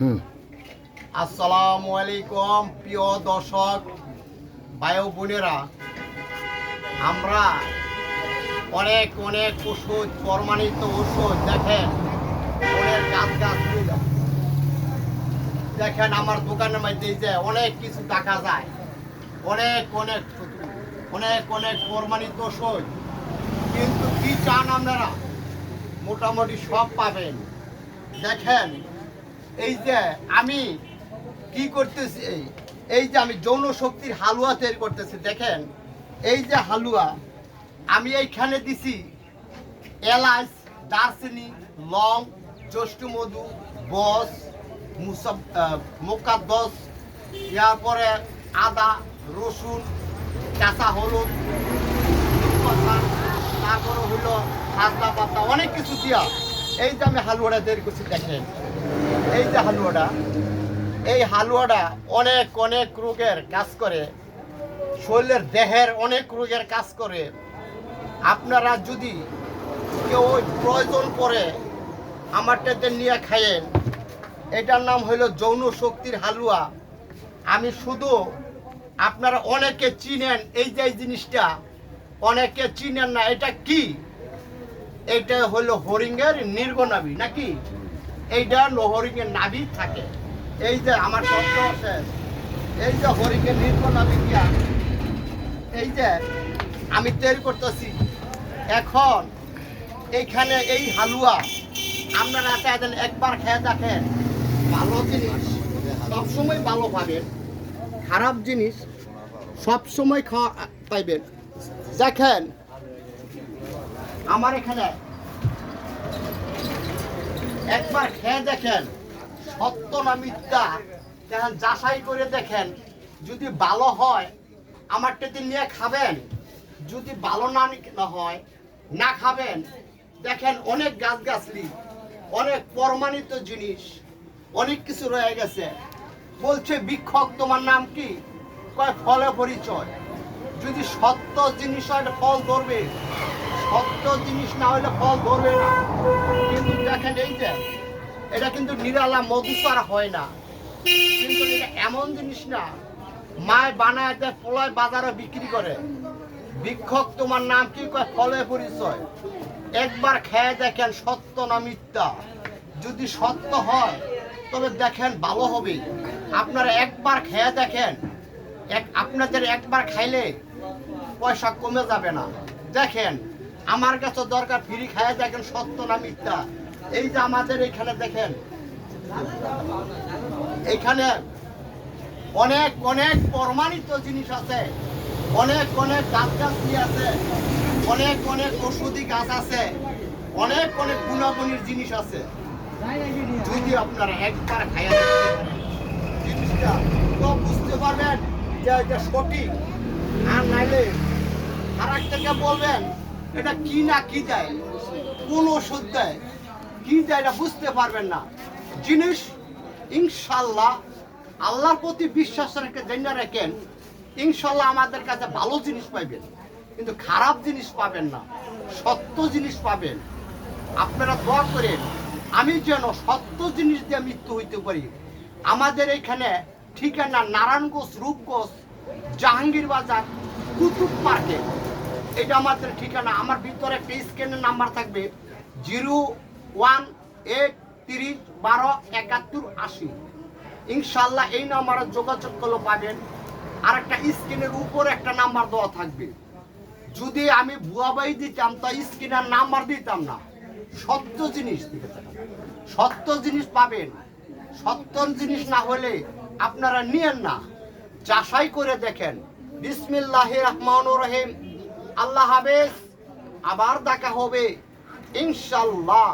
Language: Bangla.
আসসালামু আলাইকুম প্রিয় দর্শক ভাই ও বোনেরা, আমরা অনেক অনেক ওষুধ, প্রমাণিত ওষুধ দেখেন, অনেক গাছ দেখেন আমার দোকানের মধ্যে যে অনেক কিছু দেখা যায়, অনেক অনেক অনেক অনেক প্রমাণিত ওষুধ। কিন্তু কি চান আপনারা? মোটামুটি সব পাবেন। দেখেন এই যে আমি কি করতেছি, এই যে আমি যৌন শক্তির হালুয়া তৈরি করতেছি। দেখেন এই যে হালুয়া আমি এইখানে দিছি এলাচ, দারচিনি, লং, জ্যৈষ্ঠ মধু, বস, মুকাদ্দস, এরপরে আদা, রসুন, কাঁচা হলুদ, তারপরে হলো খাজনা পাতা, অনেক কিছু দিয়া এই যে আমি হালুয়াটা তৈরি করছি। দেখেন এই যে হালুয়াটা, এই হালুয়াটা অনেক অনেক রোগের কাজ করে, শরীরের দেহের অনেক রোগের কাজ করে। আপনারা যদি কেউ প্রয়োজন পড়ে আমারটাতে নিয়ে খায়েন। এটার নাম হইল যৌন শক্তির হালুয়া। আমি শুধু, আপনারা অনেকে চিনেন এই যে জিনিসটা, অনেকে চিনেন না। এটা কি? এইটা হলো হরিণের নির্গনাভি নাকি? এইটা হরিণের নাভি থাকে। এই যে আমার শব্দ আছে, এই যে হরিণের নির্গনাভি দিয়া এই যে আমি তৈরি করতেছি। এখন এইখানে এই হালুয়া আপনারা একবার খেয়ে দেখেন। ভালো জিনিস সবসময় ভালো পাবেন, খারাপ জিনিস সবসময় খাওয়া পাইবেন। দেখেন আমার এখানে একবার খেয়ে দেখেন, সত্য না মিথ্যা দেখেন, যাচাই করে দেখেন। যদি ভালো হয় আমারটাতে নিয়ে খাবেন, যদি ভালো না হয় না খাবেন। দেখেন অনেক গাছগাছলি, অনেক প্রমাণিত জিনিস, অনেক কিছু রয়ে গেছে। বলছে ভিক্ষক তোমার নাম কি? কয় ফলে পরিচয়। যদি সত্য জিনিস হয় ফল ধরবে, সত্য জিনিস না হলে ফল ধরবে না। কিন্তু দেখেন এই যে এটা কিন্তু নিরালা মধু ছাড়া হয় না। কিন্তু এটা এমন জিনিস না, মায় বানায় দেয়, পোলায় বাজারে বিক্রি করে। ভিক্ষক তোমার নাম কি? কয় ফলে পরিচয়। একবার খেয়ে দেখেন সত্য না মিথ্যা। যদি সত্য হয় তবে দেখেন ভালো হবে। আপনারা একবার খেয়ে দেখেন, আপনাদের একবার খাইলে পয়সা কমে যাবে না। দেখেন আমার কাছে দরকার ফ্রি খেয়ে দেখেন সত্য না মিথ্যা। এই যে আমাদের এখানে দেখেন, এইখানে অনেক অনেক প্রমাণিত জিনিস আছে, অনেক অনেক গাছগাছলি আছে, অনেক অনেক ওষুধি গাছ আছে, অনেক অনেক গুণাগুণির জিনিস আছে। যদি আপনারা একবার খাইয়া জিনিসটা তো বুঝতে পারবেন যে এটা সঠিক। আর নাইলে খারাপ থেকে বলবেন এটা কি না কি দেয়, কোন ওষুধ দেয়, কি দেয়, এটা বুঝতে পারবেন না। জিনিস ইনশাল্লাহ আল্লাহর প্রতি বিশ্বাস রেখে জেনে রাখেন, ইনশাল্লাহ আমাদের কাছে ভালো জিনিস পাইবেন, কিন্তু খারাপ জিনিস পাবেন না, সত্য জিনিস পাবেন। আপনারা দোয়া করেন আমি যেন সত্য জিনিস দিয়ে মৃত্যু হইতে পারি। আমাদের এখানে ঠিকানা নারায়ণগঞ্জ, রূপগঞ্জ, জাহাঙ্গীর বাজার, কুতুব পার্কে। এটা আমাদের ঠিকানা। আমার ভিতরে একটা স্ক্যানের নাম্বার থাকবে 01-30-12-71-80। ইনশাল্লাহ এই নাম্বারে যোগাযোগ করলে পাবেন। আর একটা স্ক্রিনের উপরে একটা নাম্বার দেওয়া থাকবে। যদি আমি ভুয়াবাই দিতাম তো স্ক্রিনের নাম্বার দিতাম না। সত্য জিনিস সত্য জিনিস পাবেন। সত্য জিনিস না হলে আপনারা নিয়েন না, যাচাই করে দেখেন। বিসমিল্লাহির রহমানির রহিম। আল্লাহ হাফেজ, আবার দেখা হবে ইনশাল্লাহ।